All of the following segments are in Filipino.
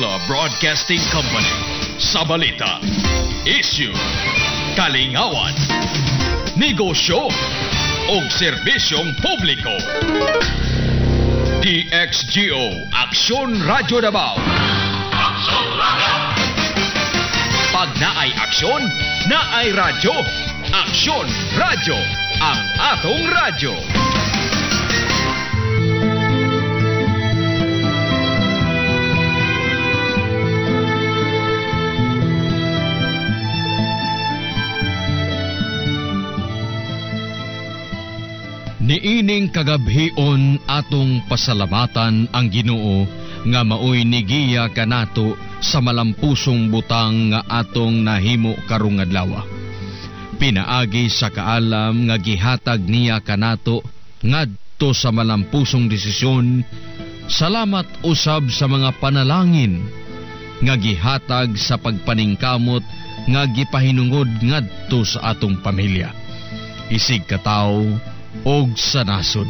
Manila Broadcasting Company. Sa balita, issue, kalingawan, negosyo, o serbisyong publiko. DXGO Aksyon Radyo Davao. Aksyon Radyo. Pag naay aksyon, naay radyo. Aksyon Radyo, ang atong radyo. Niining kagabhion atong pasalamatan ang Ginoo nga maoy nigiya kanato sa malampusong butang nga atong nahimo karong adlaw. Pinaagi sa kaalam nga gihatag niya kanato ngadto sa malampusong desisyon. Salamat usab sa mga panalangin nga gihatag sa pagpaningkamot nga gipahinungod ngadto sa atong pamilya. Isig katawo og sa nasod.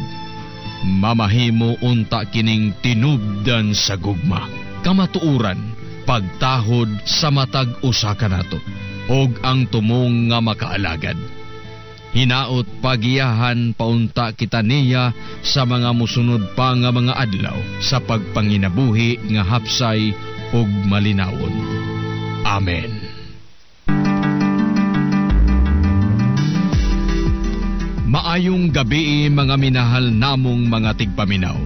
Mamahimo unta kining tinubdan sa gugma. Kamatuuran, pagtahod sa matag usa kanato, og ang tumong nga makaalagad. Hinaot pagiyahan paunta kita niya sa mga musunod pa nga mga adlaw sa pagpanginabuhi nga hapsay og malinawon. Amen. Maayong gabi mga minahal namong mga tigpaminaw.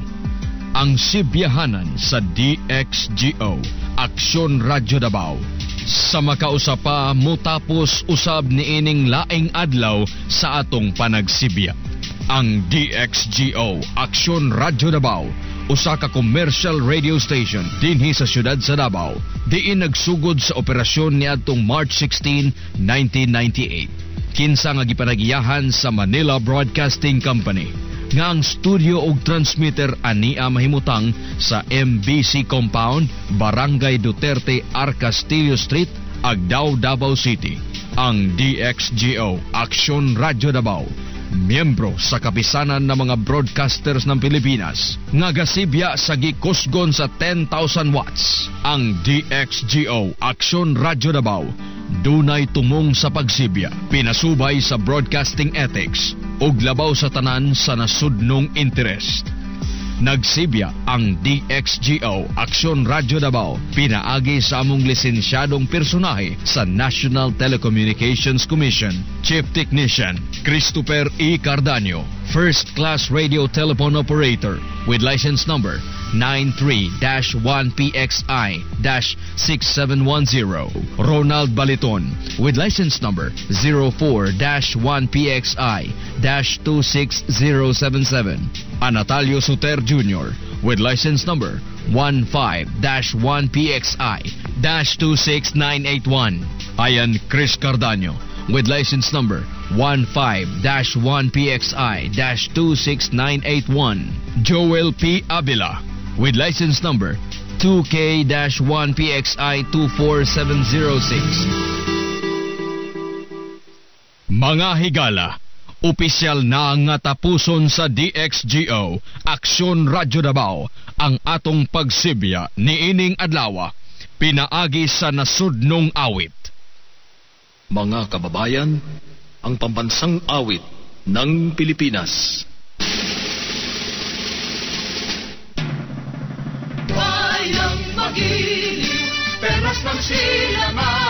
Ang sibiyahanan sa DXGO Aksyon Radyo Davao sa makausapa mutapos usab niining laing adlaw sa atong panagsibya. Ang DXGO Aksyon Radyo Davao, usa ka commercial radio station dinhi sa siyudad sa Davao, diin nagsugod sa operasyon niadtong March 16, 1998. Kinsa nga gipanagiyahan sa Manila Broadcasting Company nga ang studio ug transmitter ania mahimutang sa MBC Compound, Barangay Duterte, Arcastillo Street, Agdao, Davao City. Ang DXGO Aksyon Radyo Davao, miyembro sa kapisanan ng mga broadcasters ng Pilipinas, nga gasibya sa gikusgon sa 10,000 watts. Ang DXGO Aksyon Radyo Davao dunay tumong sa pagsibya, pinasubay sa broadcasting ethics, ug labaw sa tanan sa nasudnong interest. Nagsibya ang DXGO Aksyon Radyo Davao, pinaagi sa among lisensyadong personahe sa National Telecommunications Commission, Chief Technician Christopher E. Cardanio, First Class Radio Telephone Operator with license number 93-1PXI-6710. Ronald Baliton with license number 04-1PXI-26077. Anatalio Suter Jr. with license number 15-1PXI-26981. Ayan Chris Cardanio with license number 15-1PXI-26981. Joel P. Abila with license number 2K-1PXI-24706. Mga higala, opisyal na nga tapuson sa DXGO Aksyon Radyo Davao ang atong pagsibya niining adlaw, pinaagi sa nasudnong awit. Mga kababayan, ang pambansang awit ng Pilipinas. Wayang magiliw, perlas ng silangan.